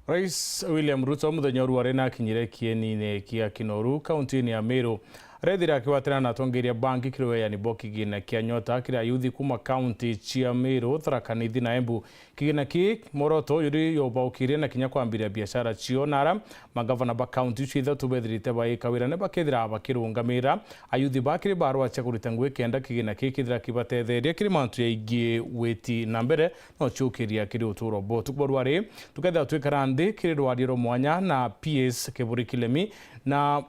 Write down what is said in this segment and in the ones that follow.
Rais William Ruto muthenya ruare na kinyire kieni kia Kinoru kaunti ya Meru rethira akiwatira na tongeria banki kiroya ni bokigina kia nyota kira yuthi kuma kaunti cia Meru Tharaka Nithi na Embu kigina ki moroto yuri yobaukire na kinya kwambiria biashara cio nara magavana ba kaunti cia tubethirite ba ikawira ne bakethira bakirungamira ayuthi bakiri barwa cia kurita ngwe kenda kigina ki kithira kibatetheria kiri mantu yaingi weti na mbere no chukiria kiri uturo bo tukborware tuketha twikarandi kiri rwariro mwanya na PS Kiburi Kilemi na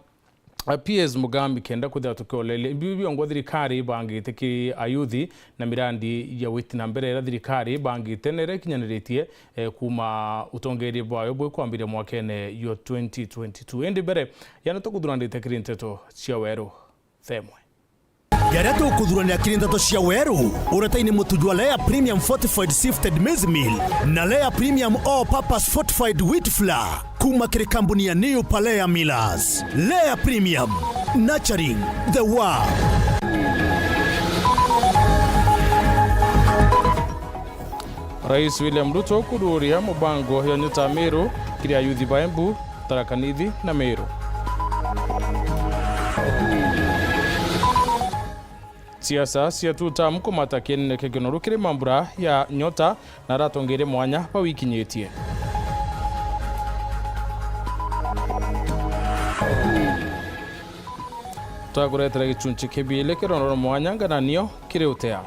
PS Mugambi kenda kuthia tukiolele bibi ngo thirikari bangite ki ayuthi na mirandi ya witi na mbere ya thirikari bangite nere kinyaniretie kuma utongeri bwayo bwe kwambire mwakene yo 2022 endi mbere yana tukuthurandite kirinteto cia weru themwe Yara tukuthurania kirinteto cia weru uretaini mutujwa Lea Premium Fortified Sifted Maize Meal na Lea Premium All Purpose Fortified Wheat Flour kuma kiri kampuni ya New Palea Millers. Lea Premium, nurturing the world. Rais William Ruto kuduria mubango ya nyota Meru kiri ayuthi ba Embu, Tharaka Nithi na Meru. Siasa cia tuta mkumata kiene Kinoru kiri mambura ya nyota na ratongere mwanya pa wiki nyetie. Twaguretera gichunchi kibile kironoro mwanya ngananio kiri utea.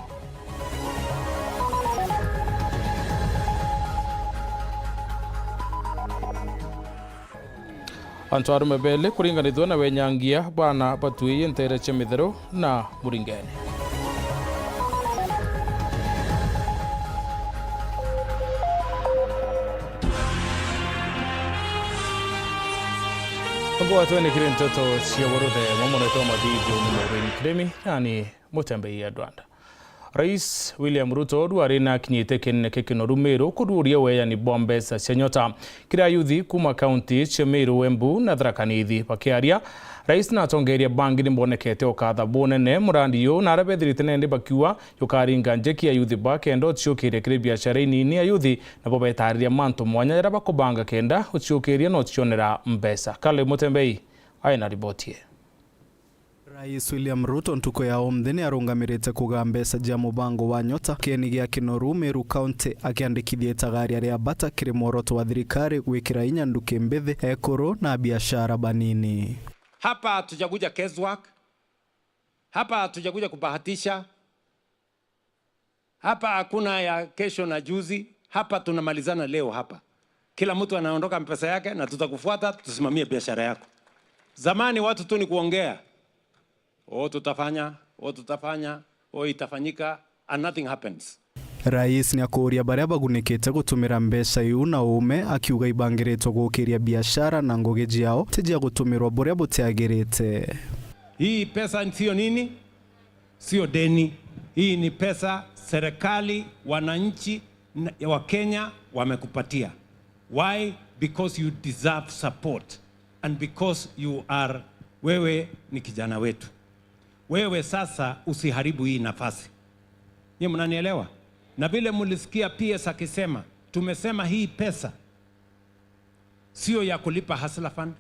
Antwaru mebele kuringanithwa na wenyangia bana batuiye ntere chemithero na muringene. Ngo atwene kirinteto cia worothe momoneto madithio ni Kiremi yani Mutembei ya Rwanda. Rais William Ruto duare na kinyite kene Kinoru Meru kuduria weya ni bombesa cia nyota kira yuthi kuma kaunti cia Meru Embu na Tharaka Nithi bakiaria rais na tongeria bangi ni mbonekete okatha bonene murandi yo na rabethirite nende bakiwa yokaringa njeki ya yuthi bakendo ciokire kire biashara nini ya yuthi na bobetariria manto mwanya yara bakobanga kenda uciokiria no cionera mbesa. Kale Mutembei aina ribotie. Rais William Ruto ntuko ya omthini arungamirite kugambesa ja mubango wa nyota kieni gia Kinoru Meru County akiandikithie tagaria ria bata kiri moroto wa thirikari gwikira inya nduke mbithi ekuru na biashara banini. Hapa hatujakuja guesswork. Hapa hatujakuja kubahatisha. Hapa hakuna ya kesho na juzi. Hapa tunamalizana leo hapa. Kila mtu anaondoka mpesa yake na tutakufuata tusimamie biashara yako. Zamani watu tu ni kuongea. tutafanya, itafanyika, and nothing happens. Rais ni akuria baria bagunikite gutumira mbesa yu na ume akiuga ibangiritwo gukiria biashara na ngugi jiao tijia gutumirwa buria butiagirite. Hii pesa sio nini? Sio deni. Hii ni pesa serikali, wananchi wa Kenya wamekupatia. Why? Because you deserve support and because you are, wewe ni kijana wetu. Wewe sasa usiharibu hii nafasi. Nyinyi mnanielewa? Na vile mulisikia PS akisema, tumesema hii pesa sio ya kulipa Hustler Fund,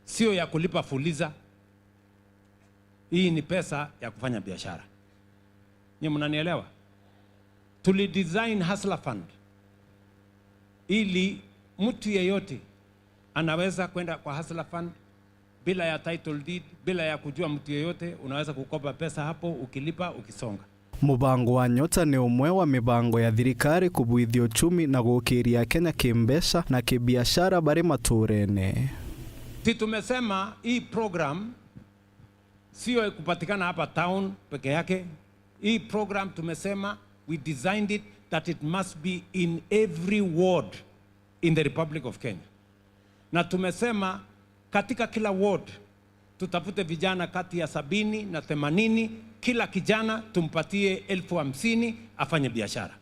sio ya kulipa Fuliza. Hii ni pesa ya kufanya biashara. Nyinyi mnanielewa? Tuli design Hustler Fund ili mtu yeyote anaweza kwenda kwa Hustler Fund bila ya title deed, bila ya kujua mtu yeyote, unaweza kukopa pesa hapo, ukilipa ukisonga. Mubango wa nyota ni umwe wa mibango ya thirikari kubuithia uchumi na gukiria Kenya kimbesha na kibiashara bari maturene. Tumesema hii program sio kupatikana hapa town peke yake. Hii program tumesema we designed it that it must be in every ward in the Republic of Kenya. Na tumesema katika kila ward tutafute vijana kati ya 70 na 80, kila kijana tumpatie 50,000 afanye biashara.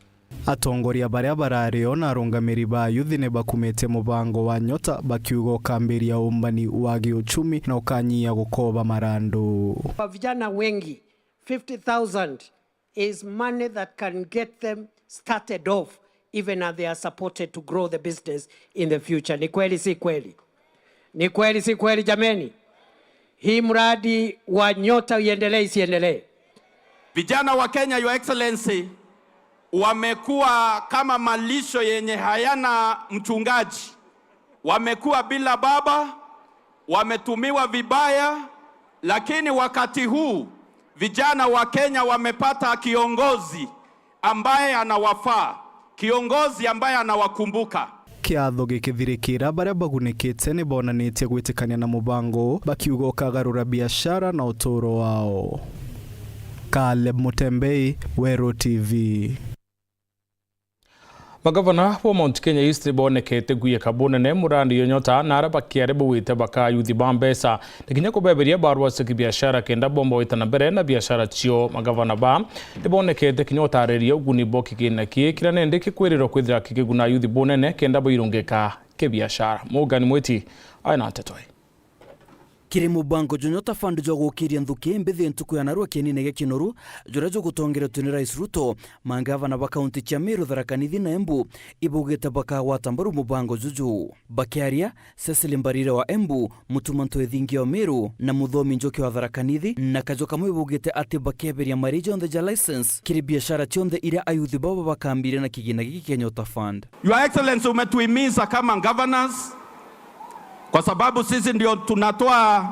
Atongoria baria barario na arungamiri ba yuthi ne bakumete mubango wa nyota bakiugo kambiria umbani wa giuchumi na ukanyia gukoba marando. Kwa vijana wengi 50,000 is money that can get them started off even as they are supported to grow the business in the future. Ni kweli si kweli? Ni kweli si kweli jameni? Hii mradi wa Nyota iendelee isiendelee? Vijana wa Kenya, Your Excellency, wamekuwa kama malisho yenye hayana mchungaji. Wamekuwa bila baba, wametumiwa vibaya, lakini wakati huu vijana wa Kenya wamepata kiongozi ambaye anawafaa, kiongozi ambaye anawakumbuka. Kiatho gikithirikira baria bagunikite ni bonanitie gwitikania na mubango bakiuga kagarura biashara na uturo wao. Caleb Mutembei, Wero TV. Magavana wa Mount Kenya East bonekete guye kabonene murandi yonyota nara bakiare buwite baka yuthi bambesa nikinya kubeberia barua siki biashara kenda bombo itana bere na biashara chio. Magavana ba bonekete kinyota areria uguni boki kina kira nende kikwiriro kwithira kiguna yuthi bonene kenda boirungeka ke biashara. Mugani mwiti aina tetoi kiri mubango Nyota Fund jo gukiria nthuki mbithi ntuku ya narua kinine ge kinoru jura jo gutongera tuni Rais Ruto mangavana ba kaunti cia Meru, Tharaka Nithi na Embu ibugite baka watambaru mubango juju bakiaria Cecily Mbarire wa Embu, Mutumanto Ethingi wa Meru na Muthomi Njoki wa Tharaka Nithi na kajoka mwe ibugite ati bakeberia marija on the license kiri biashara tionde iria ayuthi baba bakambire na kigina giki kia Nyota Fund. Your Excellency, umetuhimiza kama governors kwa sababu sisi ndio tunatoa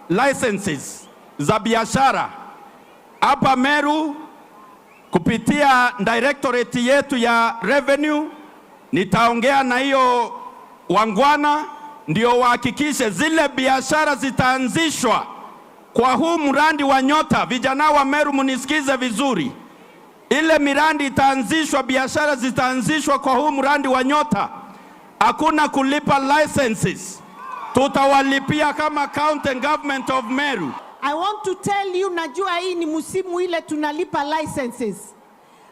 licenses za biashara hapa Meru kupitia directorate yetu ya revenue. Nitaongea na hiyo wangwana ndio wahakikishe zile biashara zitaanzishwa kwa huu mradi wa Nyota. Vijana wa Meru munisikize vizuri, ile miradi itaanzishwa, biashara zitaanzishwa kwa huu mradi wa Nyota. Hakuna kulipa licenses, tutawalipia kama county government of Meru. I want to tell you, najua hii ni musimu ile tunalipa licenses,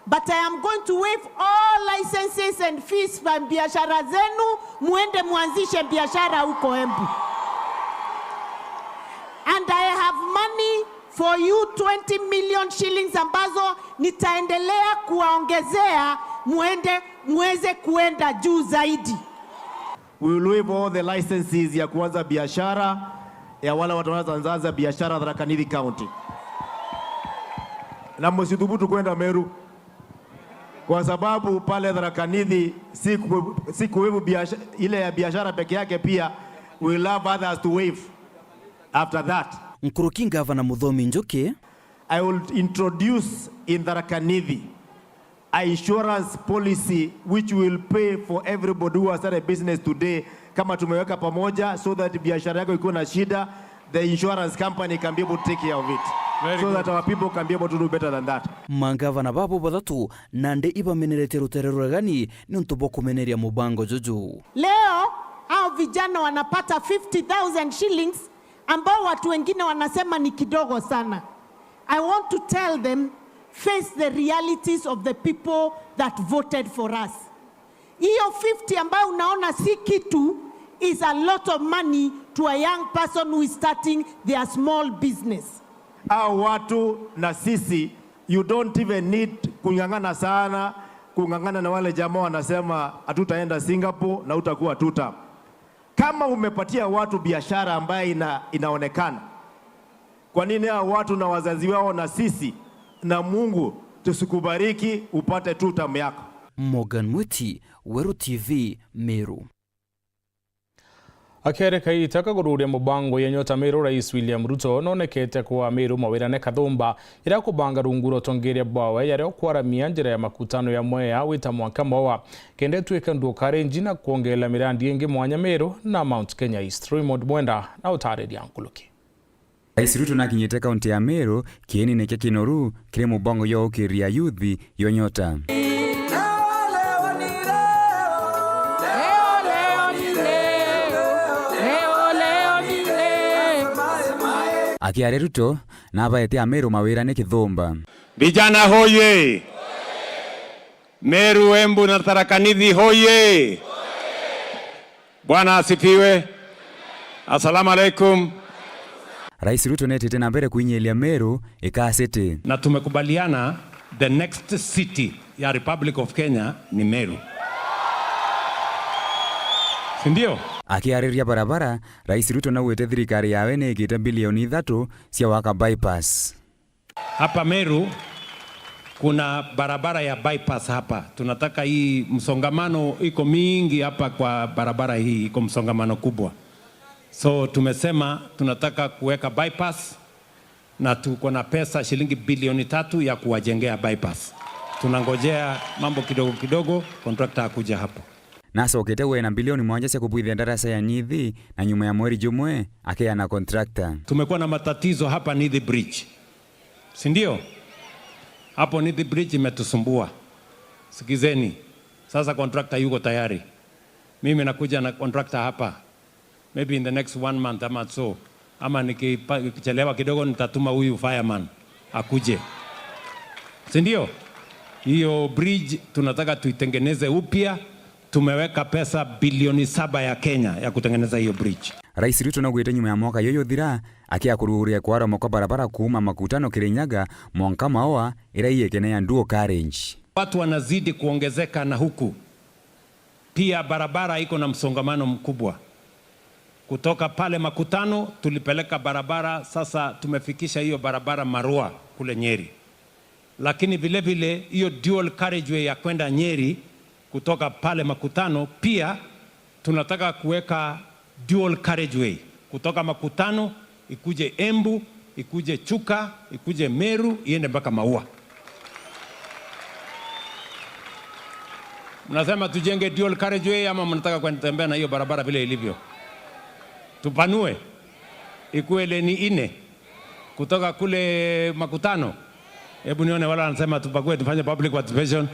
but I am going to waive all licenses and fees for biashara zenu, muende muanzishe biashara huko Embu. And I have money for you, 20 million shillings ambazo nitaendelea kuwaongezea muweze kuenda juu zaidi. We will waive all the licenses ya kuanza biashara ya wala watu wanaanza biashara Tharaka Nithi County. Na msithubutu kwenda Meru kwa sababu pale Tharaka Nithi si kuwaive biashara ile ya biashara peke yake, pia we will have others to waive after that. Nkuruki Gavana Muthomi Njoki, I will introduce in Tharaka Nithi a insurance policy which will pay for everybody who has started a business today, kama tumeweka pamoja, so that biashara yako iko na shida, the insurance company can be able to take care of it. So that our people can be able to do better than that. Mangavana babo bathatu nande iba menerete ruterero gani ni ntubo kumeneria mubango juju. Leo hao vijana wanapata 50,000 shillings ambao watu wengine wanasema ni kidogo sana. I want to tell them, face the realities of the people that voted for us. Hiyo 50 ambayo unaona si kitu is a lot of money to a young person who is starting their small business. Hao watu na sisi, you don't even need kungangana sana, kungangana na wale jamaa wanasema hatutaenda Singapore na utakuwa tuta. Kama umepatia watu biashara ambaye inaonekana, kwa nini hao watu na wazazi wao na sisi na Mungu tusikubariki upate tutam yako? Morgan Mwiti, Wero TV, Meru. Akereka itaka gururia mubango ya Nyota Meru, Rais William Ruto nonekete kwa Meru mawirane kathumba ira kubanga runguro tongeria bawe yare okwaramia njira ya makutano ya mwea wita mwaka mwa kende tuika ndukare njina kuongela mirandi ingi mwanya Meru na Mount Kenya East. Raymond Mwenda na utaredi yankuluki. Rais Ruto nakinyete kaunti ya Meru kieni neke kinoru kire mubango yo ukiria yuthi yo Nyota. Akiare Ruto na abaete a Meru mawirane kithumba. Vijana hoye! Meru, Embu na Tharaka Nithi hoye! Bwana asifiwe. Asalamu alaikum. Rais Ruto netete na mbere kuinyelia Meru na tumekubaliana the next city ya Republic of Kenya ni Meru. Sindio? Akiarĩria barabara, Rais Ruto naugĩte thirikari yawe nĩĩkĩte bilioni 3 cia waka bypass. Hapa Meru kuna barabara ya bypass hapa. Tunataka hii msongamano iko mingi hapa kwa barabara hii, iko msongamano kubwa. So tumesema tunataka kuweka bypass na tuko na pesa shilingi bilioni 3 ya kuwajengea bypass. Tunangojea mambo kidogo kidogo, contractor akuja hapo. Nacokete wena bilioni 1 cia kubwithia darasa ya Nithi na nyuma ya mweri jumwe akeana contractor. Tumekuwa na matatizo hapa Nithi Bridge. Si ndio? Hapo Nithi Bridge imetusumbua. Sikizeni. Sasa contractor yuko tayari. Mimi nakuja na contractor hapa. Maybe in the next 1 month ama so. Ama nikichelewa kidogo nitatuma huyu fireman akuje. Si ndio? Hiyo bridge tunataka tuitengeneze upya. Tumeweka pesa bilioni 7 ya Kenya ya kutengeneza hiyo bridge. Rais Ruto naugĩte nyuma ya mwaka yoyo thira akiakuruhuria kwara moko barabara kuma Makutano Kirinyaga Mwanka Maoa ĩrĩa iyekene ya dual carriage. Watu wanazidi kuongezeka na huku pia barabara iko na msongamano mkubwa. Kutoka pale Makutano tulipeleka barabara, sasa tumefikisha hiyo barabara Marua kule Nyeri. Lakini vile vile hiyo dual carriageway ya kwenda Nyeri kutoka pale Makutano pia tunataka kuweka dual carriageway kutoka Makutano ikuje Embu, ikuje Chuka, ikuje Meru, iende mpaka Maua. Mnasema tujenge dual carriageway ama mnataka kutembea na hiyo barabara vile ilivyo? Tupanue ikuwe leni 4 kutoka kule Makutano. Hebu nione wala wanasema tupague tufanye public participation.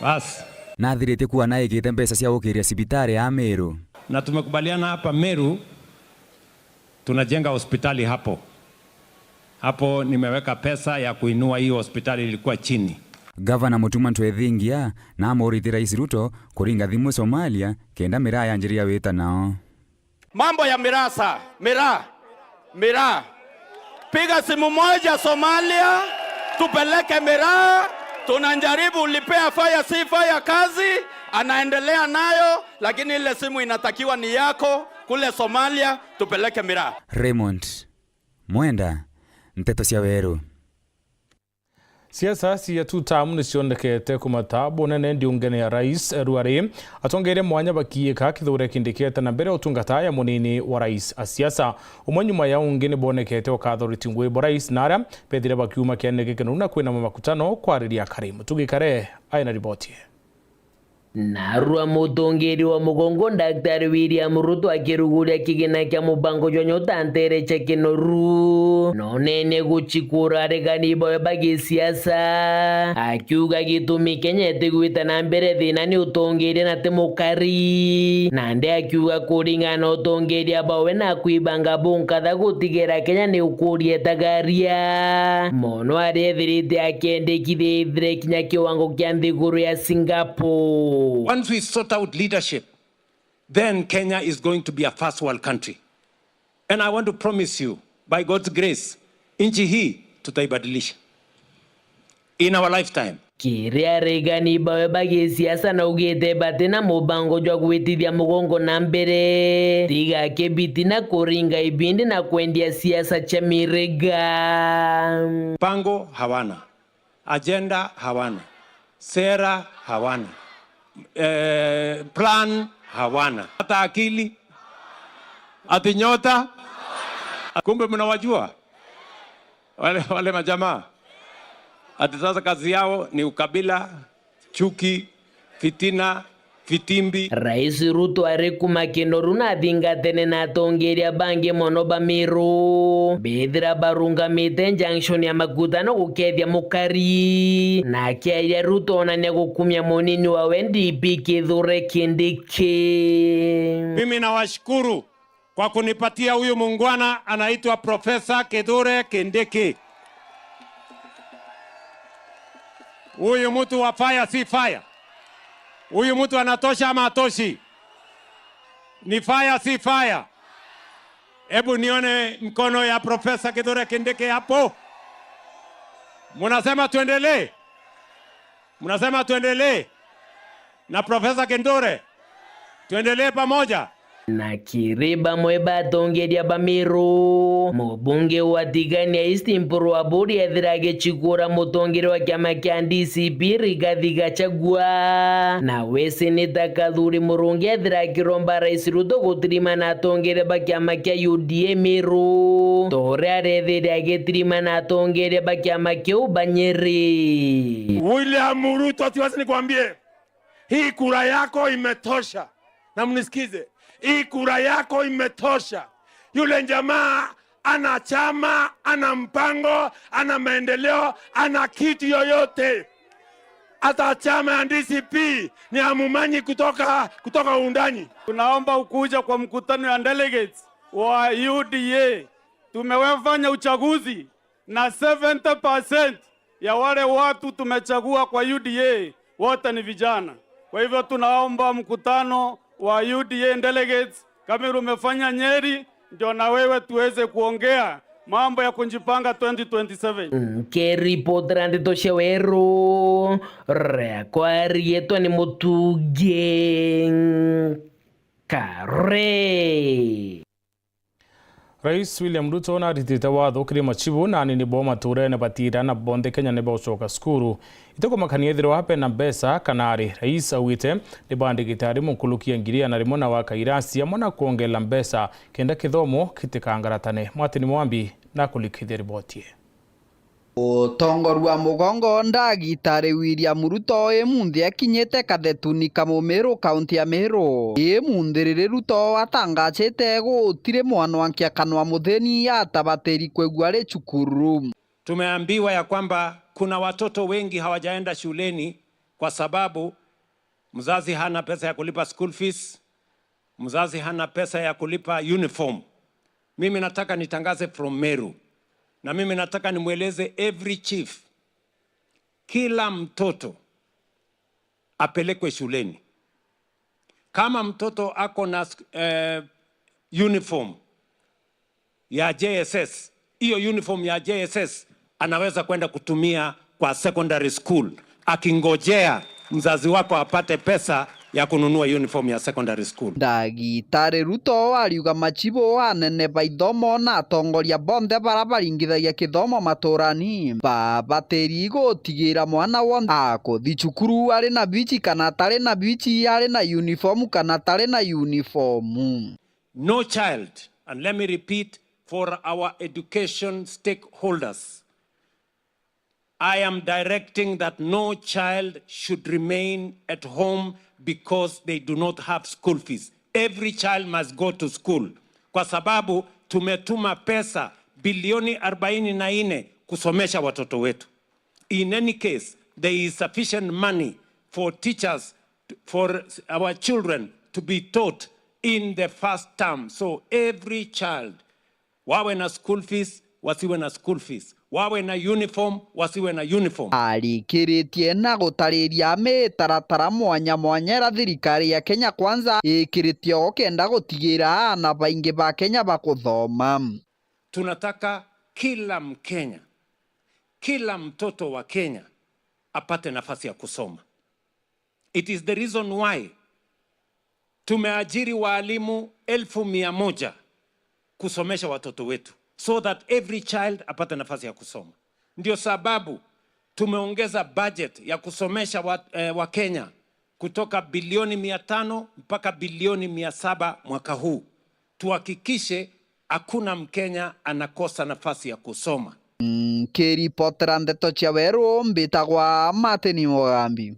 Bas. Na thirĩte kuwa na ĩkĩte mbeca cia gũkĩria cibitari ya Meru. Na tumekubaliana hapa Meru tunajenga hospitali hapo. Hapo nimeweka pesa ya kuinua hiyo hospitali ilikuwa chini. Gavana Mutuma Ntwethingia na amũrĩte Rais Ruto kũringa thimũ Somalia kenda miraa yanjĩrĩria wĩta nao. Mambo ya mirasa, miraa. Piga simu moja Somalia, tupeleke miraa. Tunajaribu ulipea fire si fire kazi, anaendelea nayo, lakini ile simu inatakiwa ni yako kule Somalia, tupeleke miraa. Raymond Mwenda, Nteto cia Weru. Siasa cia tutamu niciondekete kumatabu nene ndiungene ya rais Ruari atongere mwanya bakiika kithure kindikete na mbere utungata ya munini wa rais asiasa umwe nyuma ya ungene bonekete wakatholiti ngwe rais nara pethire bakiuma kianege kinuna kwina Makutano kwariria Karimu tugikare aina riboti. Narua mutongeri wa mugongo Daktari William Ruto akiruguria kigina kya mubango jwa nyota ntere cha Kinoru nonene guchikura regani boye bagi siasa akiuga gitumi Kenya tegwita na mbere thina ni utongeri na temukari nande akiuga kuringana utongeri abawe na kuibanga bunka da gutigera Kenya ni ukurie tagaria mono arethirite akendekithire kinya kiwango kya nthiguru ya Singapore. Once we sort out leadership, then Kenya is going to be a first world country. And I want to promise you, by God's grace, nchi hii tutaibadilisha in our lifetime. Kiria regani bawe bagi siasa na ugete batena mubango jwa kuitithia mugongo na mbere tiga kebiti na kuringa ibindi na kuendia siasa cha mirega. Pango hawana, agenda hawana, sera hawana, plan hawana, hata akili ati nyota. Kumbe mnawajua wale majamaa ati sasa kazi yao ni ukabila, chuki, fitina, fitimbi. Rais Ruto arekuma Kinoru na thingatene na tongeria bange mono Bamiru bethira barunga mite junction ya Makutano gukethia mukari na kia Ruto onania gukumia munini wa NDP Kithure Kindiki. Mimi nawashukuru kwa kunipatia huyu mungwana anaitwa Profesa Kithure Kindiki. Huyu mtu wa fire si fire. Huyu mtu anatosha ama atoshi? Ni fire si fire. Hebu nione mkono ya Profesa Kithure Kindiki hapo. Mnasema tuendelee? Mnasema tuendelee na Profesa Kithure? Tuendelee pamoja? na kiriba mweba tongeria bamiru mubunge wa Tigania East Mpuru Aburi ethirage chikura mutongere wa kiama kia DCP Rigathi Gachagua na weseneta Kathuri Murungi ethirage romba Rais Ruto gutirima na tongere ba kiama kia UDA Miru tore arethirage tirima na tongere ba kiama kia Banyeri. William Ruto, tiwasi nikwambie, hii kura yako imetosha, na mnisikize, hii kura yako imetosha. Yule jamaa ana chama, ana mpango, ana maendeleo, ana kitu yoyote. Hata chama ya DCP ni amumanyi kutoka undani. Tunaomba ukuja kwa mkutano ya delegates wa UDA. Tumewafanya uchaguzi na 70% ya wale watu tumechagua kwa UDA wote ni vijana. Kwa hivyo tunaomba mkutano wa UDA delegates kama umefanya Nyeri, ndio na wewe tuweze kuongea mambo ya kunjipanga 2027. Keripotera Ndetoshe Weru rekwari yetu ni Mutuge Kare. Rais William Ruto na ritite watho kiri machibu na nini bo mature na batira na bonde Kenya ne bocoka skuru itoko makani ethiro hape na besa kanari rais awite ne bandi gitari mukulukia ngiria na rimona wa kairasi amona kuongela mbesa kenda kithomo kitikangaratane Mwatini Mwambi na kulikithia ribotie. Utongoru wa mugongo ndagitari William Ruto emunthi akinyete Kathetuni Kamumiru kaunti ya Meru emunthiriri Ruto atangachite gutire mwana wankia kanwa mutheni atabateri kwegua ri cukuru. Tumeambiwa ya kwamba kuna watoto wengi hawajaenda shuleni kwa sababu mzazi hana pesa ya kulipa school fees, mzazi hana pesa ya kulipa uniform. Mimi nataka nitangaze from Meru, na mimi nataka nimweleze every chief, kila mtoto apelekwe shuleni. Kama mtoto ako na uniform ya JSS, hiyo uniform ya JSS anaweza kwenda kutumia kwa secondary school, akingojea mzazi wako apate pesa ya kununua uniform ya secondary school. Ndagitari Ruto ariuga machibo anene baithomo na atongoria bonde barabaringithagia kithomo maturani babateri gutigira mwana wothe akuthi cukuru ari na bichi kana tari na bichi, ari na uniform kana tari na uniform. No child, and let me repeat for our education stakeholders, I am directing that no child should remain at home because they do not have school fees. Every child must go to school. Kwa sababu tumetuma pesa bilioni 44 kusomesha watoto wetu. In any case, there is sufficient money for teachers, for our children to be taught in the first term. So every child, wawe na school fees, wasiwe na school fees. Wawe na uniform, wasiwe na uniform. Arikiritie na gutariria mitaratara mwanya mwanya ra thirikari ya Kenya Kwanza ikiritie okenda gutigira na baingi ba Kenya bakuthoma. Tunataka kila Mkenya, kila mtoto wa Kenya apate nafasi ya kusoma. It is the reason why tumeajiri walimu 1,100 kusomesha watoto wetu, so that every child apate nafasi ya kusoma. Ndio sababu tumeongeza budget ya kusomesha wa Kenya kutoka bilioni 500 mpaka bilioni 700 mwaka huu. Tuhakikishe hakuna Mkenya anakosa nafasi ya kusoma. Keripotera Ndetoshe Weru mbitagwa Mwatini Mwambi.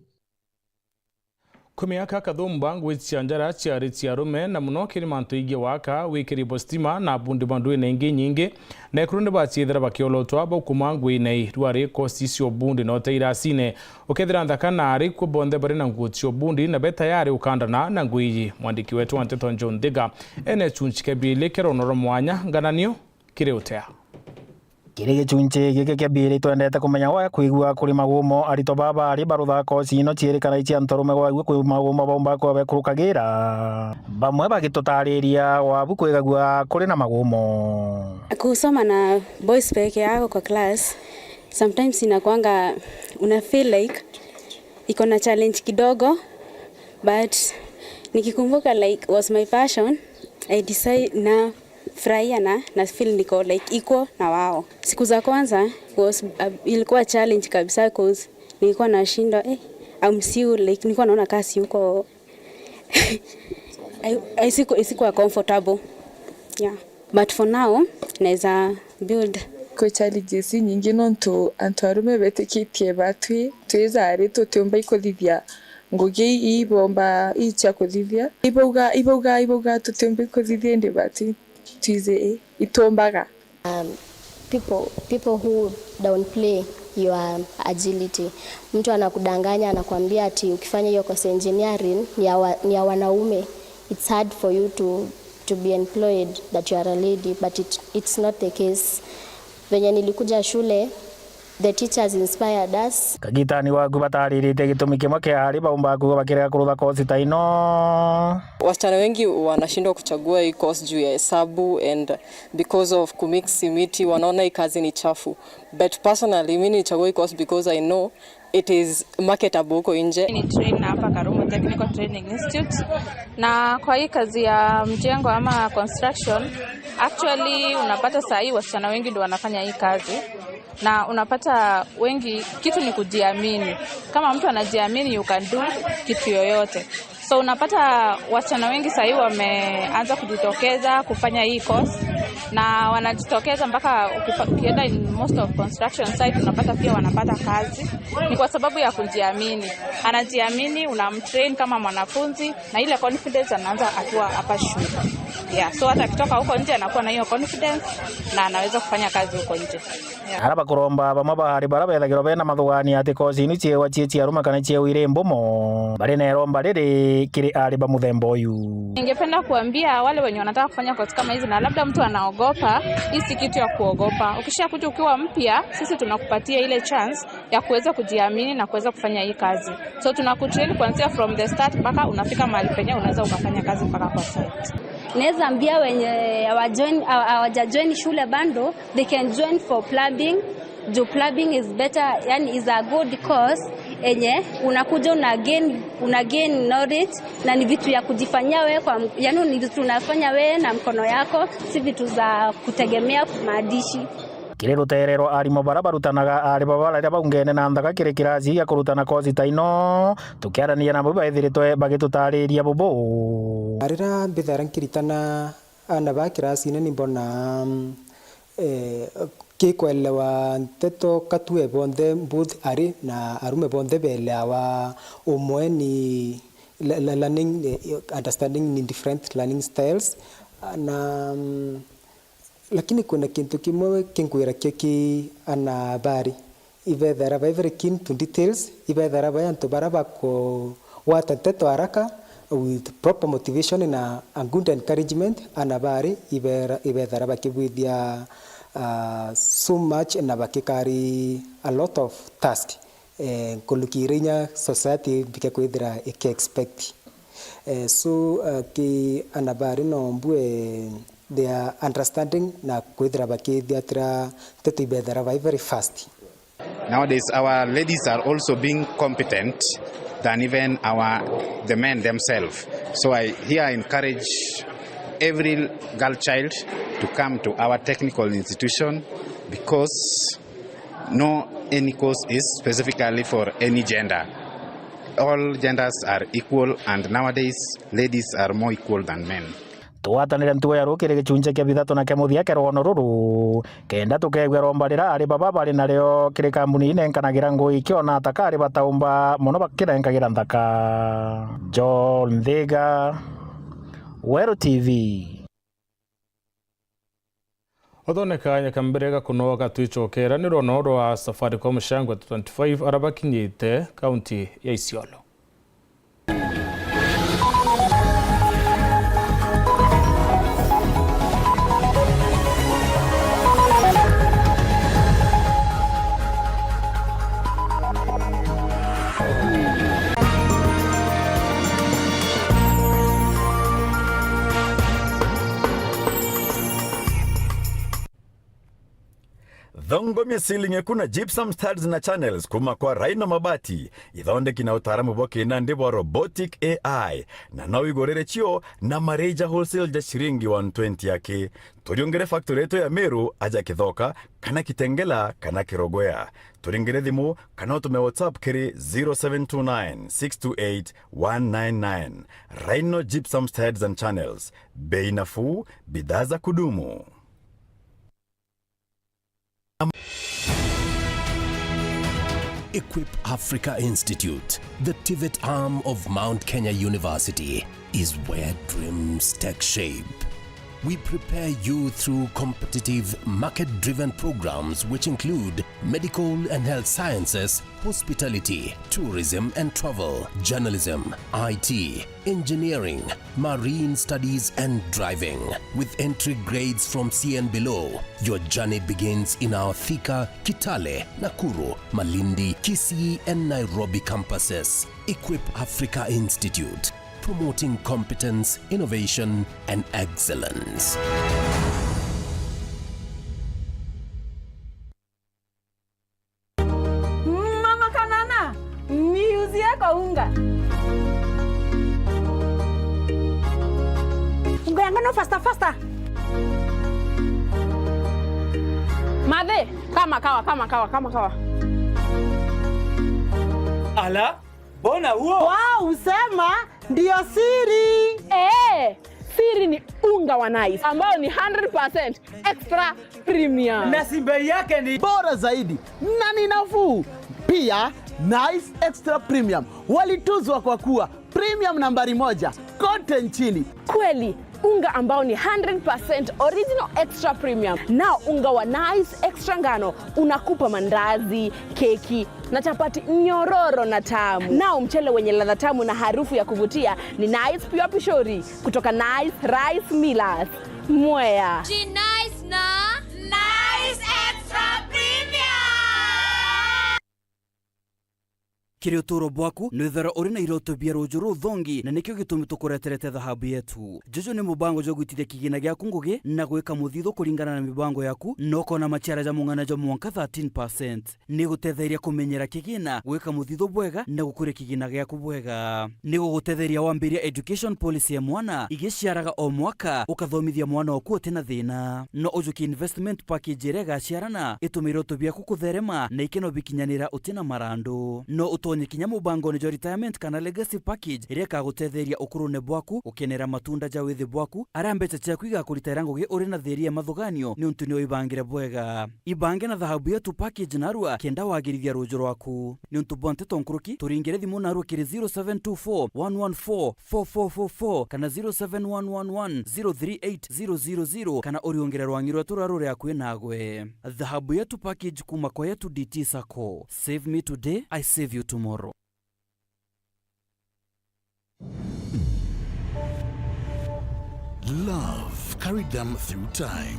Kumiaka kathumba ngwicianjara ciari cia rume na muno kiri mantu ingi waka wikiri bostima na bundi bandu na ingi nyingi na ikurunde baciithira bakiolotwa bakuma ngwinei rwari kosti cio bundi no teirasine ukethira nthaka na ari ku bonde bari na nguo cio bundi na beta yari ukandana na ngwiji. Mwandiki wetu Wanteto John Thiga ene chunchike bile keronoro mwanya ngananio kiri utea kiri gicunji giki kia biri twendete kumenya wa kwigua kuri magumo arito baba ari baruthako cino ciirikana icia ntorume gwa kwi magumo bomba ko bekurukagira bamwe bagitutariria wabu kwigagua kuri na magumo. Kusoma na boys peke yako kwa class sometimes inakuanga una feel like iko na challenge kidogo, but Nikikumbuka like was my passion, I decide na furahia na feel niko like equal na wao. Siku za kwanza ilikuwa challenge kabisa cause nilikuwa nashindwa amsiu like nilikuwa naona kasi huko isikuwa comfortable. Yeah. But for now naweza build ko challenges nyingi nonto antarume betekitie batwi twizari tutumba ikolithia ngugi ibomba icha kuthithia ibauga tutumba ikolithia ndi bati twize itombaga. People who downplay your agility. Mtu anakudanganya anakuambia ati ukifanya hiyo course engineering ni ya wanaume. It's hard for you to be employed that you are a lady, but it's not the case. Venye nilikuja shule, the teachers inspired us. Kagitani waku bataririte gitumi kimwe kia ari baumba ku bakirega kurutha course ta ino. Wasichana wengi wanashindwa kuchagua hii course juu ya hesabu and because of kumix simiti wanaona hii kazi ni chafu. But personally mimi nilichagua hii course because I know it is marketable huko nje. Ni train hapa Karumo Technical Training Institute. Na kwa hii kazi ya mjengo ama construction, actually unapata saa hii wasichana wengi ndio wanafanya hii kazi. Na unapata wengi kitu ni kujiamini. Kama mtu anajiamini you can do kitu yoyote. So unapata wasichana wengi sasa hivi wameanza kujitokeza kufanya hii course na wanajitokeza mpaka ukienda in most of construction site unapata pia wanapata kazi. Ni kwa sababu ya kujiamini. Anajiamini, unamtrain kama mwanafunzi na ile confidence anaanza akiwa hapa shule. Yeah, so hata akitoka huko nje anakuwa na hiyo confidence na anaweza kufanya kazi huko nje. Yeah. Araba kuromba bamabahari barabethagiro bena mathugani ati kozi ni ciewa aruma kana ciewa ire mbomo bari na romba riri kiri ari ba muthemba uyu. Ningependa kuambia wale wenye wanataka kufanya kozi kama hizi na labda mtu anaogopa, hii si kitu ya kuogopa. Ukishakuja ukiwa mpya, sisi tunakupatia ile chance ya kuweza kujiamini na kuweza kufanya hii kazi. So tunakutrain kuanzia from the start mpaka unafika mahali penye unaweza ukafanya kazi mpaka kwa site. Naweza ambia wenye hawajajoin shule bando, they can join for plumbing. Jo plumbing is better, yani is a good course enye unakuja una gain knowledge na ni vitu ya kujifanyia wewe yani ni vitu unafanya wewe na mkono yako, si vitu za kutegemea maadishi. Kire ruterero arimo barabarutanaga ari babala ria baungene na ndaga kire kirazi ya kurutana kozi ta ino tukiarania na buba ithiritwe bagitutariria bubu arira mbithara nkiritana ana ba kirasi ni mbona kikwelewa nteto katue bonde both ari na arume bonde belewa umwe ni learning understanding in different learning styles na lakini kuna kintu kimwe kinkwira kiki ana bari ivethera very keen to details ivethera bayanto baraba ko wata teto haraka with proper motivation and a good encouragement ana bari ivethera bakibwithia so much na bakikari a lot of task kolukirinya society bikakwithira expect so ki ana bari no mbue their understanding na kwithira bakithiatira teto ibethera very fast. Nowadays our ladies are also being competent than even the men themselves. So I encourage every girl child to come to our technical institution because no any course is specifically for any gender. All genders are equal and nowadays ladies are more equal than men. Twatanire ntuwe ya rukire gichunje kia bithatu na kia muthia kia rono ruru kenda tukegwe romba rira ari baba bari nario kire kambuni inenkanagira ngui kiona atakari bataumba muno bakirenkagira nthaka. John Thiga, Weru TV. Othoneka kambirega kunoga twicokera ni rono wa Safaricom Shangwe 25 arabakinyite kaunti ya Isiolo. ithongo misilinge kuna gypsum studs na channels kuma kwa Rhino Mabati ithondeki na utaaramu boke na ndibo robotic AI na no igorere chio na mareja wholesale ja shiringi 120 yake turiongere factory yetu ya Meru aja kithoka kana Kitengela kana Kirogoya turingere thimu kana utume WhatsApp kiri 0729628199 Rhino Gypsum Studs and Channels bei nafuu bidhaa za kudumu. Equip Africa Institute, the TVET arm of Mount Kenya University, is where dreams take shape. We prepare you through competitive, market-driven programs which include medical and health sciences, hospitality, tourism and travel, journalism, IT, engineering, marine studies and driving. With entry grades from C and below, your journey begins in our Thika, Kitale, Nakuru, Malindi, Kisii and Nairobi campuses. Equip Africa Institute, promoting competence, innovation, and excellence. Mama Kanana, niuzie kwa unga. Unga yangu faster. Madhe, kama kawa. Ala, bona huo? Wow, usema ndio siri. Siri ni unga wa Nice ambao ni 100% extra premium. Na bei yake ni bora zaidi na ni nafuu. Pia Nice extra premium walituzwa kwa kuwa premium nambari 1 kote nchini. Kweli, unga ambao ni 100% original extra premium. Na unga wa Nice extra ngano unakupa mandazi, keki na chapati nyororo na tamu. Na mchele wenye ladha tamu na harufu ya kuvutia ni Nice Pure Pishori kutoka Nice Rice Millers, Mwea. Nice na Nice extra premium. Kiriotoro bwaku nithara uri na iroto bia rujuru thongi na nikyo gitumi tukureterete dhahabu yetu. Jojo ni mubango jo gwitithia kigina gyaku ngugi na gwika muthitho kuringana na mibango yaku noko na maciara ja mungana jo mwanka 13%. Ni gutetheria kumenyera kigina gwika muthitho bwega na gukure kigina gyaku bwega. Ni gutetheria wambiria education policy ya mwana igiciaraga o mwaka ukathomithia mwana waku tena thina. No ujuki investment package rega ciarana itumi iroto byaku kutherema na ikeno bikinyanira utina marando. No utonye kinya mubango ni jo retirement kana legacy package iria kagutetheria ukurune bwaku ukenera matunda ja withi bwaku arambecha ciaku igakurita ngugi uri na theria mathuganio ni untu ni ibangire bwega ibange na dhahabu yetu package narua kenda wagirithia rujo rwaku ni untu bonte tonkuruki turingire thimu narua kiri 0724 114 4444 kana 0711103800 kana uriongere rwangirwa turarure akwe nagwe. Dhahabu yetu package kuma kwa yetu DT Sacco. Save me today, I save you tomorrow. Love carried them through time.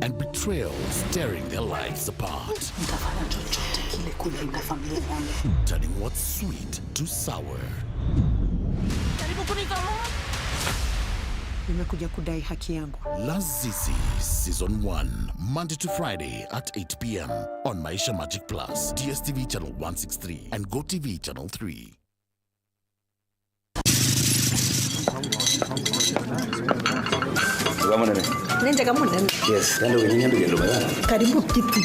And betrayal staring their lives apart. Turning what's sweet to sour. Nimekuja kudai haki yangu. Lazizi Season 1, Monday to Friday at 8 p.m. on Maisha Magic Plus, DSTV channel 163 and GoTV channel 3. Nenda kama ndani. Yes, ndio wenyambi gendo bada. Karibu kiti.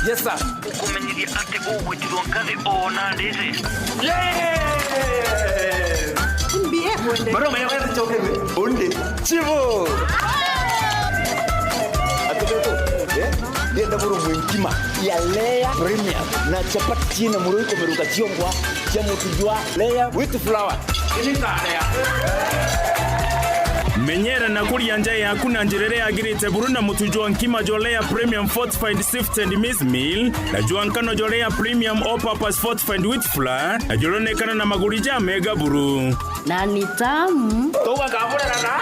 Yes sir. Ukumenyiria ate ugwitirwo ngathi ona ndizi. Mbie mwende. Bado mwenye choke onde. Chivo. Ndienda buru mwinkima ya Lea Premium na chapati na muroiko meruka chiongwa cha mutujwa Lea with flour. Ini tarea. Menyera na kuria nja yaku na njirere agirite buru na mutujwa nkima jolea premium fortified sifted maize meal na juankano jolea premium all purpose fortified with flour na jolonekana na magurija mega buru na ni tamu toka kabura na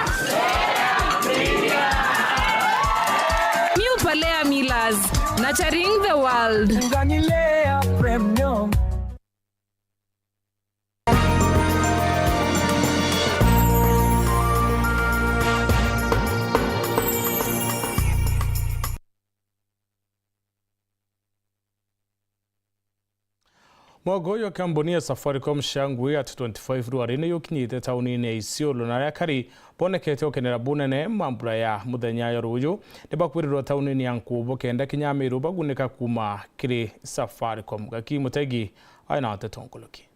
New Palea Millers, nurturing the world. Lea Premium. Mwagoyo kambuni ya Safaricom shangwe at 25 ruarine yukinyite taunini ya Isiolo na yakari bonekete okenera bunene mambura ya muthenya ya ruju nibakwirirwa taunini ya Nkubo kenda Kinyamiru bagunika kuma kiri Safaricom Gaki Mutegi aina atetongoloki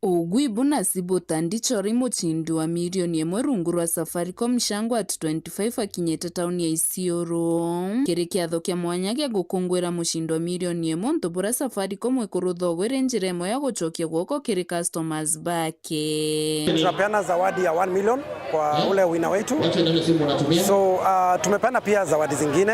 Ogwibu na Sibota ndichori muchindu wa milioni emwe rungu rwa Safaricom shangwa at 25 akinyete tauni ya Isiolo. Kiri kiatho kia mwanya gia gukungwira mushindu wa milioni emwe ntubura Safaricom wekurutho njira emwe ya guchokia guoko kiri customers bake. Tunapeana zawadi ya 1 million kwa ule wina wetu. So tumepeana pia zawadi zingine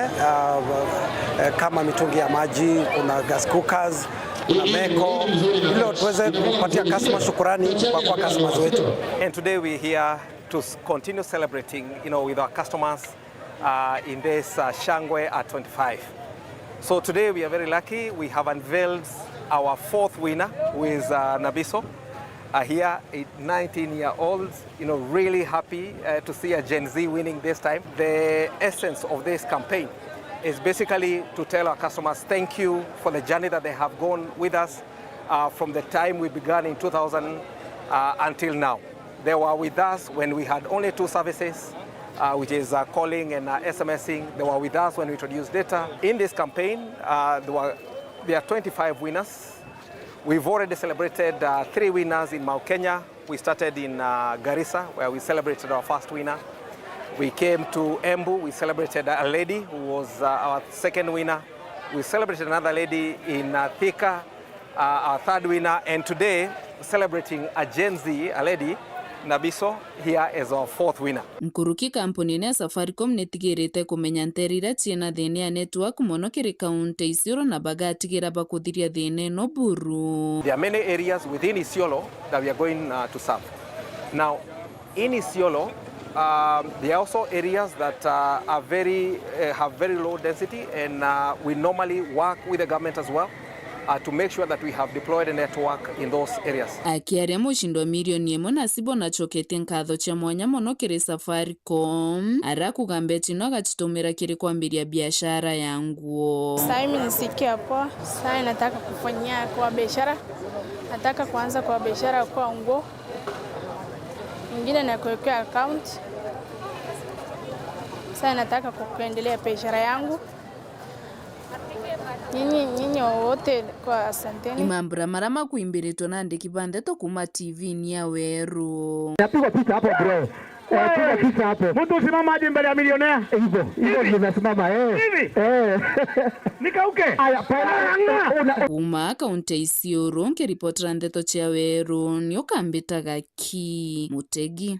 kama mitungi ya maji, kuna gas cookers, kuna meko, ili tuweze kupatia customer shukrani kwa customers wetu. And today we here to continue celebrating, with our customers in this Shangwe at 25. So today we are very lucky. We have unveiled our 4th winner, who is Nabiso. Here, a 19-year-old, really happy to see a Gen Z winning this time. The essence of this campaign is basically to tell our customers thank you for the journey that they have gone with us from the time we began in 2000 until now. They were with us when we had only 2 services, which is calling and SMSing. They were with us when we introduced data. In this campaign, there are 25 winners. We've already celebrated 3 winners in Mount Kenya. We started in Garissa, where we celebrated our first winner. We came to Embu, we celebrated a lady who was our 2nd winner. We celebrated another lady in Thika, our 3rd winner. And today, celebrating a Gen Z, a lady, Nabiso, here is our 4th winner. Nkuruki kampuni ya Safaricom netigirite kumenya nterira ciena thini ya network mono kiri kaunti Isiolo na bagatigira bakuthiria thini no buru. There are many areas within Isiolo that we are going to serve. Now, in Isiolo, there are also areas that have very low density, and we normally work with the government as well to make sure that we have deployed a network in those areas. Akiaria mushindo wa milioni emwe na Sibona chokete nkatho cha mwanya mono kiri Safaricom arakugambe chino gachitumira kiri kwambiria biashara yangu. Sasa mimi nisikia hapo, sasa nataka kufanyia kwa biashara. Nataka kuanza kwa biashara kwa nguo. Mwingine na kuwekea account. Sasa nataka kuendelea biashara yangu. Nyinyi wote kwa asanteni. Imambura marama kuimbiritwa na ndiki bande to kuma TV ni ya Weru. Napiga picha hapo bro. Piga picha hapo. Mtu usimama aje mbele ya milionea. Hivyo nimesimama hivi. Nikauke. Aya, pana. Uma kaunti Isiolo nkiripotera ndeto cha Weru nyo kambitaga ki Mutegi.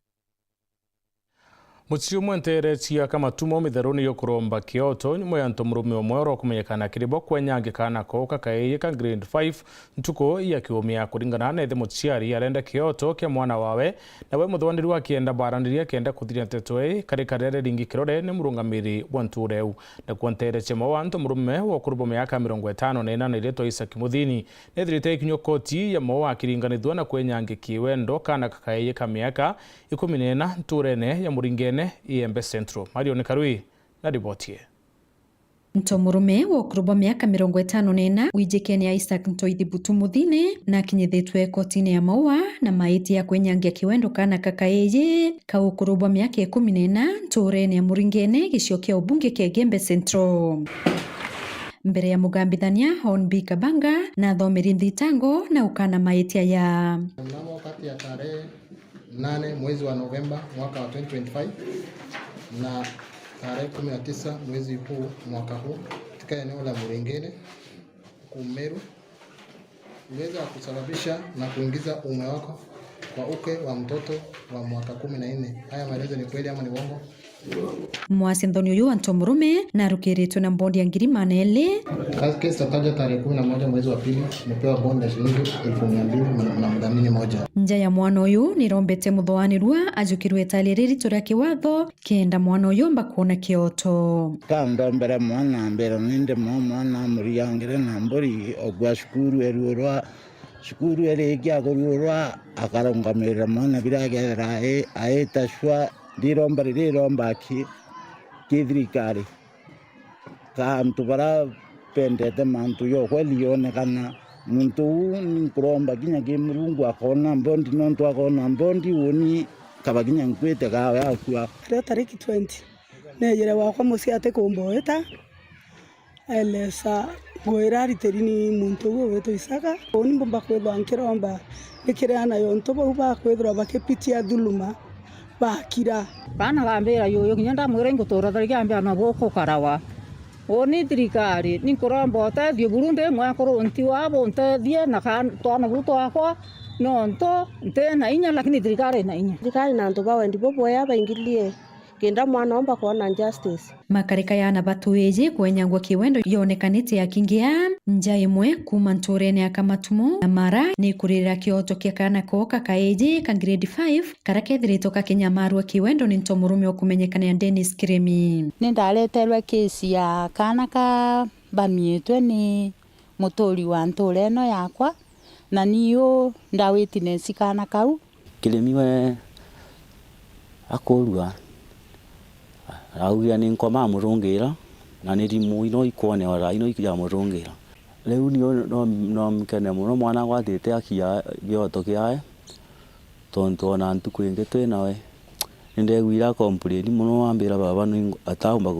Mucio mwentere cia kama tumo mitheruni yo kuromba Kyoto nyumo ya ntomurume omwero kumenyekana kiribo kwenyange kana ko kakaye ka grade 5 ntuko ya kiumia kuringana na ethe muciari arenda Kyoto ke mwana wawe nawe muthwandiri wa kienda barandiria kenda kuthiria tetwe kare karere ringi kirore ni murungamiri bwantureu na kwentere chemo wa ntomurume wo kurubo miaka 54 na iretwa Isaac Muthini nethirite kinyo koti ya mo akiringanithwa na kwenyange kiwendo kana kakaye ka miaka 14 nturene ya muringene Iembe Central. Marion Karui na ribotie. Ntomurume wa kurubo miaka 54 wijikeni ya Isaac Ntoithibutu Muthini na kinyithitwe kotini ya Maua na maiti ya kwenyangia kiwendo kana kakaeye kau kurubo miaka 14 nturene ya muringene giciokia ubunge kia Iembe Central. Mbere ya mugambithania Honbi Kabanga na thomeri thitango na ukana maitia ya mnamo kati ya tarehe 8 mwezi wa Novemba mwaka wa 2025 na tarehe 19 mwezi huu mwaka huu katika eneo la Murengene Kumeru uweza kusababisha na kuingiza uume wako kwa uke wa mtoto wa mwaka 14. Haya maelezo ni kweli ama ni uongo? Mwasinthoni uyu wa ntomurume na rukiritwe na bondi ya ngiri manele. Kesi tataja tarehe 11 mwezi wa pili umepewa bondi ya shilingi 200,000 na mdhamini moja. Nja ya mwana uyu nirombete muthwanirwa ajukirwe taliriri turia kiwatho kenda mwana uyu mbakuona Kyoto. Kanda mbere mwana mbere ninde mwana muriyangire na mbori ogwa shukuru eregia gorwa akarongamerera mwana biragera aeta shwa diromba ki kithirikari kantu bara pendete mantu yo kweli yonekana muntu nkuromba kinya kimurungu akona mbondi nontu akona mbondi woni kabaginya nkwete gawe akwa tariki 20 nejere wakwa musi ate kumboeta elesa goirari terini muntu go weto isaka oni bomba kwetho ankiromba nikiriana yonto bo ba kwethro bakepitia dhuluma bakira bana gambira yoyo kinyanda mwere ngutora tariki ambia na boko karawa oni thirikari ninkuromba ũteithio Burundi mwakoro nti wabo nteithie na twana buto akwa nonto ntena inya lakini thirikari na inya thirikari na ntu bawe ndipo boya baingilie kenda mwana omba kuona justice makarika yana batueje kwenyangwa kiwendo yonekanite akingia nja imwe kuma nturene akamatumo na mara ni kurira kioto kia kana koka kaeje ka grade 5 karakethirito ka Kinyamarua kiwendo ni ntomurume okumenyekana ya Dennis Kiremi nindaleterwe kesi ya kana ka bamietwe ni mutori wa ntureno yakwa na niyo ndawitine sikana kau Kiremi we akorua augia ni nkoma murungira na ni rimu ino ikone ora ino ikya murungira leu ni no mkene muno mwana gwatite akia gioto kiae tonto na ntuku ingete nawe ndegwira complain muno ambira baba ni ataumba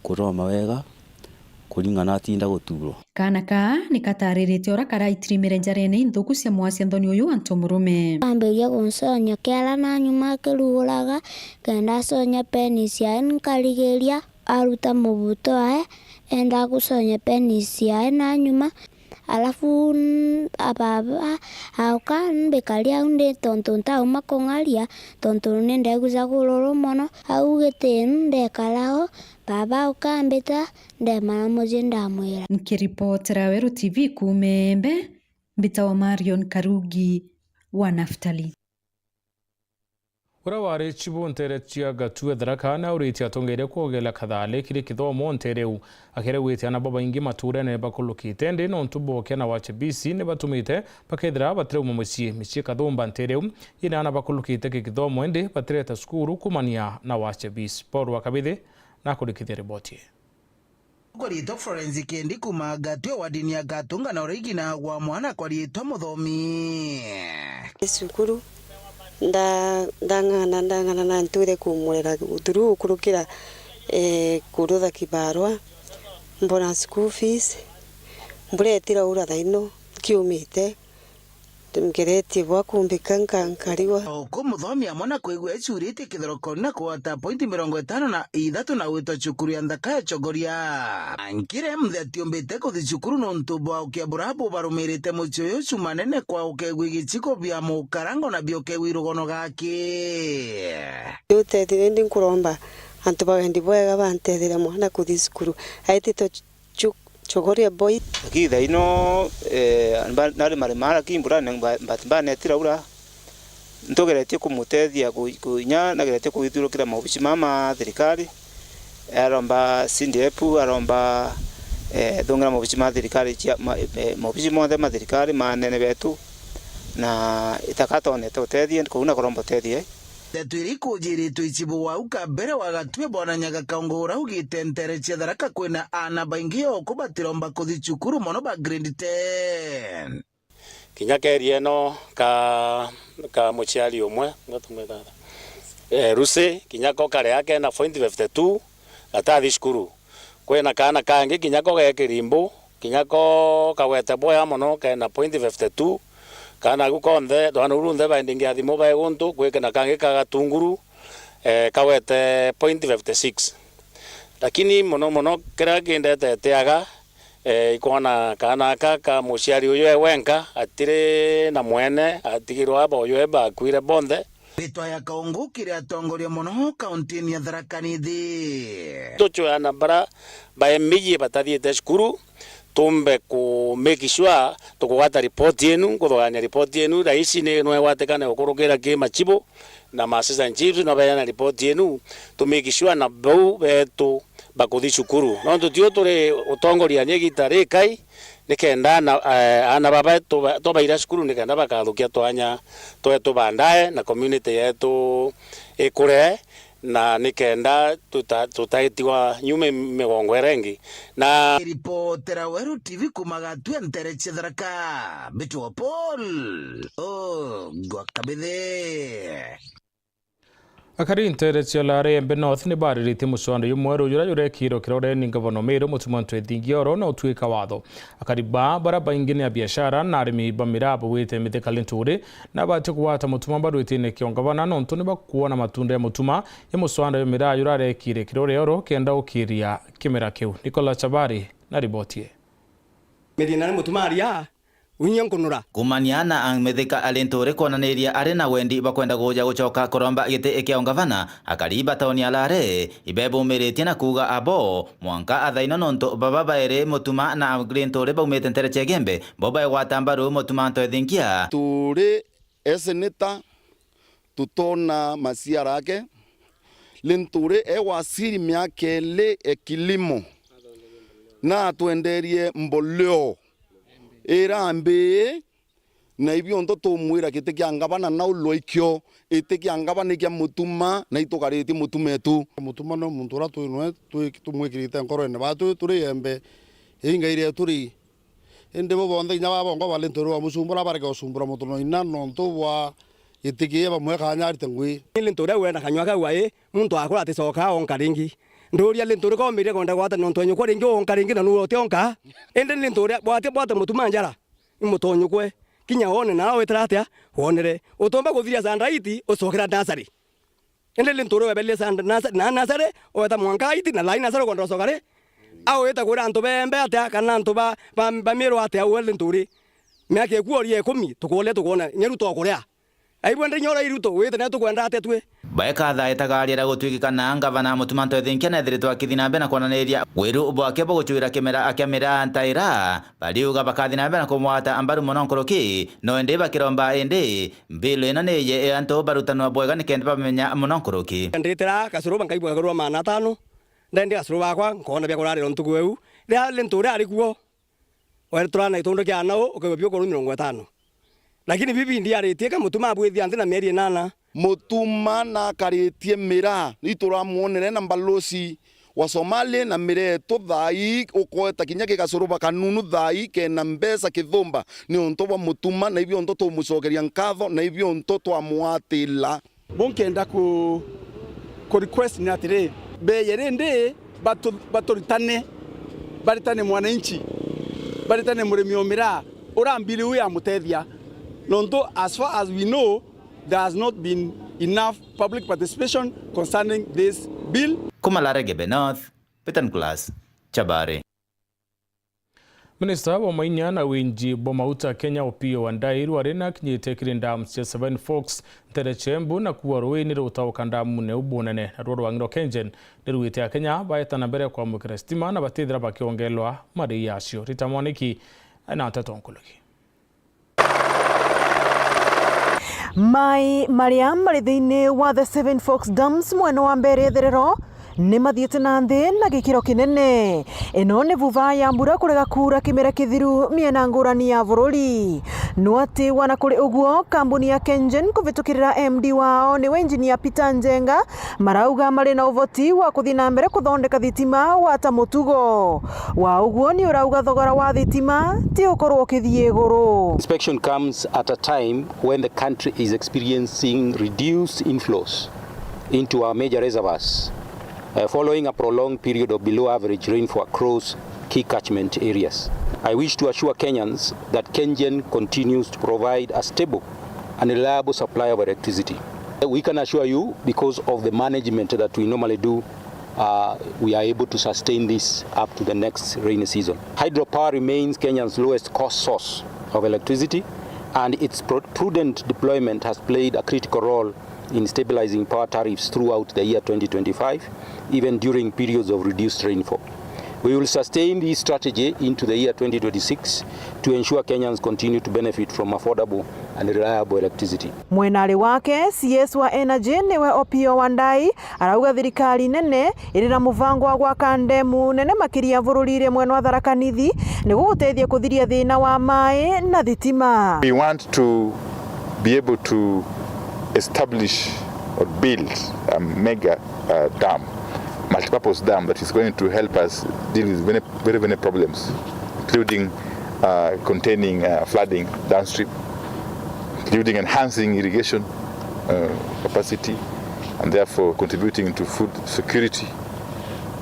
kuroma wega kuringana atinda guturo kana ka nikatariritie ora karaitirimire njarene inthuku cia mwasi Anthony uyu Antomurume amberia gonsonya kiala na nyuma kiruguraga kenda sonya penisi ya nkarigeria aruta mubuto ae enda gusonya penisi ya na nyuma alafu ababa auka mbekalia unde tontonta umakongalia tontonne ndeguza kuroro mono augete ndekalao baba ukambeta ndemara moje ndamwira nikiripotera Weru TV kumembe mbita wa Marion Karugi wa Naftali ura wari chibuntere chia gatue drakana uriti atongeire kogela kathale kiri kithomo ntereu akere witi ana baba ingi mature ne bakulukite ndi no ntubo kena wache BC ne batumite pakethira batreu mumucie micie kathomba ntereu ina ana bakulukite kithomo ndi batreta skuru kumania na wache BC Paul Wakabithe na kulikithia riboti Kwarito forensic ndi kuma gatue wa dini ya gatunga na origina wa mwana kwarito muthomi esukuru ndangana na nture kumurera uturu kurukira kurutha kibarwa mbona school fees mburetira ura thaino kiumite ngeretie bwa kumbika nkariwa uko muthomi amona kwigwa ecurite kithoroko na kuota point 53 na wito cukuru ya ndaka ya chogoria ankire mtheti umbite kuthi cukuru no ntubwa ukiaburabu barumirite mucio yocu manene kwa ukegwi giciko bia mukarango na bioke wirugono gaki utethire ndi nkuromba antu bagendi bwega bantethire mwana kuthi cukuru aitito chogoria boy kitha ino nari mara kimbura mbatba netira ura ntogeretie kumutethia kuinya nageretie kuithurukira maobici mama thirikari aromba sindepu aromba thongera maobici ma thirikari maobici mothe ma thirikari manene betu na itakatone totethie kuna korombo tethie Tetwiri kujiritu ichibu wa ukabere wa gatue bwana nyaga kaongora ugite ntere chedharaka kwena ana baingio kubatiromba kuthi chukuru mono ba grade 10 kinyakerie no ka muchiali umwe ngatumethara ruse kinyako kare yake na point 52 atathi shukuru kwena kana kangi kinyako gekirimbo kinyako kawete boya mono kana point 52 kana gukonthe dwana urunde baindingi athimo bae guntu kwekena kangi kagatunguru kawete point 56 lakini mono kira kindete teaga ikona kana ka muciari uyu wenka atire na mwene atigirwa boyo eba kwire bonde Bitwa ya kaungu kiri atongoria mono kaunti ya Tharaka Nithi tucho ana bara baemiji batathiete cukuru tumbe ku make sure tukugata report yenu kuthogania report yenu raisi ni no watekana ukurukira ki machibo na assistant chiefs no bayana report yenu to make sure na bau betu bakuthi cukuru no tutio turi utongoria ni gitare kai nikenda na ana baba to baira cukuru nikenda bakathukia twanya twetu bandae na community yetu ikure na nikenda tutaitiwa nyume migongo erengi na ripotera Weru TV kumagatwe ntereche Tharaka Bitu Paul gwakabithe akari ntereche lare embe north ni baririte muswando yumweru yura kiro kirore ni gavana Meru mutumanto ethingioro na utwika watho akari baraba ingine ya biashara na arimi bamirabo wete mitheka Linturi na bati kuwata mutuma barwitine kiongavana no ntuni bakuona matunda ya mutuma ya muswando yumira yura kire kirore oro kenda ukiria kimera kiu Nicola Chabari na ribotie medina mutuma aria unyankunura kumaniana ang metheka Alinturi konaniria arena wendi bakwenda goja gucoka koromba gite ekiongavana akariba taoni alare ibebo meretie na kuga abo mwanka athaino nonto baba baere mutuma na Alinturi baumete ntereche gembe boba egwatambaru mutuma nto ethinkia turi eseneta tutona masiara yake Linturi ewasiri miake le ekilimo na tuenderie mboleo erambe na ibyo ndo tumwira kite kyangabana na uloikyo ite kyangabana kya mutuma na itokariti mutumetu mutuma no muntura tuinwe tumwikirite nkoro ne batu turi embe ingaire turi ende bo bonde nyaba bongo Balinturi wa musumbura bareke osumbura mutuno inano ntobwa itikiye bamwe kanyarite ngwi Linturi wenda kanywaka wae muntu akora tisoka onkaringi ndoria Linturi ko mire konda gwata nontonyo ko ringi onkaringi na nurote onka ende Linturi bwate mutuma njara imutonyo kwe kinya one na wetratia wonere utomba kuthiria sandaiti usokera nasari ende Linturi webele sanda nasari ota mwankaiti na line nasari konda sokare au eta kura anto bembe atia kana anto ba miro atia Linturi miake kuorie 10 tukona nyeru to kuria aibwende nyora iruto wete na tukwenda atetwe baeka tha etagariera gutwikana ngavana mutumanto ethinkia na thiritwa kithina mbena konaniria Weru ubwake boguchuira kimera akamera ntaira baliuga bakathina mbena kumwata ambaru mononkoroki no ende bakiromba ende mbilo ina neye anto barutanwa bwega nikende bamenya mononkoroki nditira kasuru bankaibwa garwa mana 5 ndende kasuru bakwa nkona bya kurarira ntugu eu ria Linturi ari kuo werturana itondo kya nao ukebyo ko 50 lakini bibi ndi aritie ka mutuma abwithia nthina mieri 8 mutuma na karitie mira nituramuonere na mbalosi wa Somalia na mire to thai ukoeta kinya kigacuru kanunu thai kena mbesa kithumba ni onto wa mutuma na ibyo onto tumucokeria nkatho na ibyo onto twamwatila bonkenda ku request ni atire beyere ndi batoritane baritane mwananchi baritane murimi omira urambili uya mutethia nonto as far as we know there has not been enough public participation concerning this bill. Kumalare Gebe North, Petan Class, Chabare. Minister wa mainya na winji bomauta Kenya Opiyo Wandayi arena kinyite kirinda msia 7 Fox nterechembu na kuwaroweni rutauka ndamu ne ubunene na rwaro wangiro Kenjen niruite ya Kenya baetana mbere kwa mwikira stima na batithira bakiongelwa mari yasio Rita Mwaniki na tatonkologi Mai Mariam marithini wa the 7 Fox Dams mwena wa mbere therero ni mathiete na nthi na gikiro kinene ino ni vuva ya mbura kurega kura kimera kithiru miena ngurani ya bururi no ati wana kuri uguo kambuni ya Kenjen kuvitukirira MD wao ni engineer Peter Njenga marauga mari na uvoti wa kuthina mbere kuthondeka thitima wa ta mutugo wa uguo ni urauga thogora wa thitima ti ukorwo kithie iguru. Inspection comes at a time when the country is experiencing reduced inflows into our major reservoirs. Following a prolonged period of below average rainfall across key catchment areas. I wish to assure Kenyans that Kengen continues to provide a stable and reliable supply of electricity. We can assure you, because of the management that we normally do, we are able to sustain this up to the next rainy season. Hydropower remains Kenya's lowest cost source of electricity, and its prudent deployment has played a critical role in stabilizing power tariffs throughout the year 2025, even during periods of reduced rainfall. We will sustain this strategy into the year 2026 to ensure Kenyans continue to benefit from affordable and reliable electricity. Mwenari wake CS wa Energy niwe Opiyo Wandayi arauga thirikari nene iri na muvango wa gwaka ndemu nene makiria bururire mwena wa Tharaka Nithi niguo gutethia kuthiria thina wa mai na thitima. We want to be able to establish or build a mega dam, multipurpose dam that is going to help us deal with many problems, including containing flooding downstream, including enhancing irrigation capacity, and therefore contributing to food security,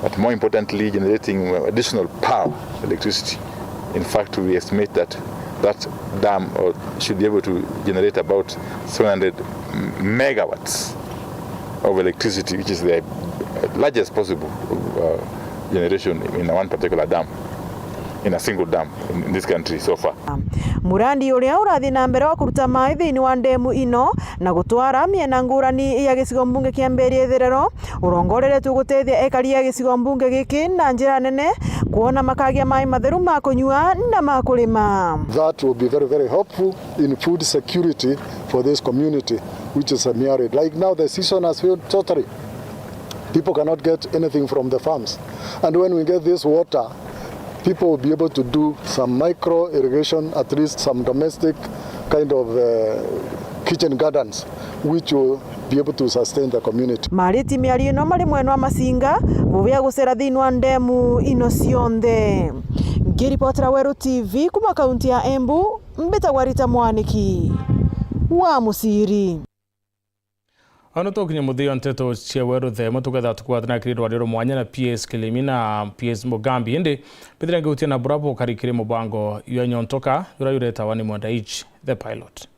but more importantly, generating additional power, electricity. In fact, we estimate that dam should be able to generate about 700 megawatts of electricity, which is the largest possible generation in one particular dam, in a single dam in this country so far. Murandi uria urathi na mbere wa kuruta mai thiini wa ndemu ino na gutwara miena ngurani ya gicigo mbunge kia Mberi Itherero urongoreretwo gutethia ekari ya gicigo mbunge giki na njira nene kuona makagia mai matheru ma kunyua na ma kulima. That will be very, very helpful in food security for this community, which is semi-arid. Like now, the season has failed totally. People cannot get anything from the farms, and when we get this water, people will be able to do some micro irrigation, at least some domestic kind of kitchen gardens, which will be able to sustain the community. Mariti miari ino mari mweno wa Masinga buvia gucera thiini wa ndemu ino cionthe. Ngiripotera Weru TV kuma kaunti ya Embu, mbitagwa Rita Mwaniki wa Musiri. Ano tokinya muthio nteto cia Weru themo tugetha tukwathana kiriro rero mwanya na PS Kilimi na PS Mugambi indi bithira ngutia na bravo karikire mubango ya nyontoka yureta wani Mwandaichi the pilot.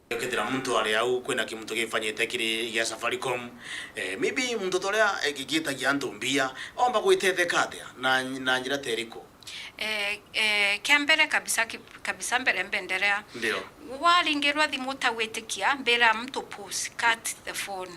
Kethira muntu ari au kwina kimuntu gifanyite kiri ya Safaricom maybe muntu toria gigitagia antu mbia omba gwitetheka atia na njira teriko kiambere kabisa mbere mbenderea ndio waringirwa thimu tawetikia mbera mtu post cut the phone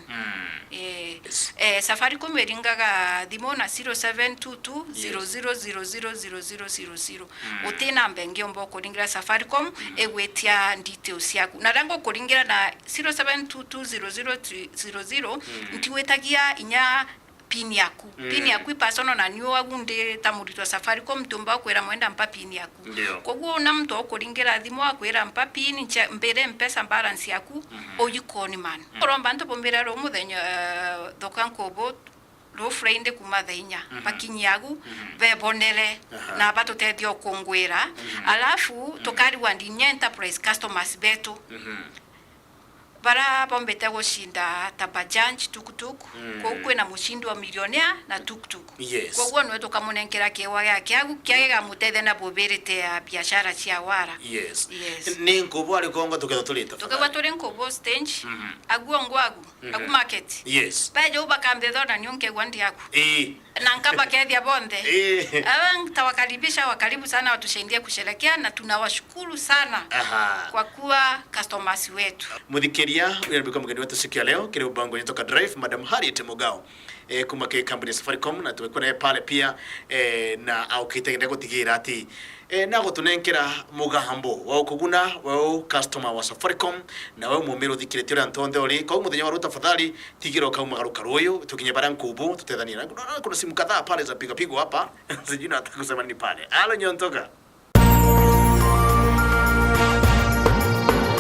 Safaricom eringaga thimu na 0722000000 utina mbenge ombo kuringira Safaricom egwetia details yaku na rango kuringira na 07220000 ntiwetagia inya pini yaku pini yaku personal na niyo agunde tamuritwa Safaricom tumba kwera mwenda mpa pini yaku koguo na mtu okuringira thimu akwera mpa pini mbere mpesa balance yaku oyikoni man oromba nto bombera ro muthenya thokankobo ro friend kuma thenya pakinyagu bebonere na bato tethio kongwera alafu tokari wandi enterprise customers beto bara bombete gushinda tabajanji tukutuku kwa na mushindo wa milionea na tukutuku kwa hiyo nweto kamunenkera kewa yake agu kyagega mutethe na boberete ya biashara cia wara ni ngobo ali kongo tuketulita tukwa tore ngobo stage agu ngwagu agu market baje ubakambe thona nyonke gwandi yako na nkamba kethia bonde tawakaribisha wakaribu sana watushaindia kusherekea na tunawashukuru sana kwa kuwa customers wetu. Mudhikiria ulibika mgeni wetu siku ya leo kile ubango nitoka drive Madam Harriet Mugao kuma ke company Safaricom na tumekuwa naye pale pia na au kitengene gutigira ati na gutunenkera mugambo wa ukuguna wa customer wa Safaricom na wewe mumero thikirete uri antonde uri kwa muthenya wa ruta fadhali tigiro kauma garuka ruyo tukinye barankubu tutethania kuna simu kadhaa pale za piga pigo hapa sijui nataka kusema ni pale. Halo Nyontoka.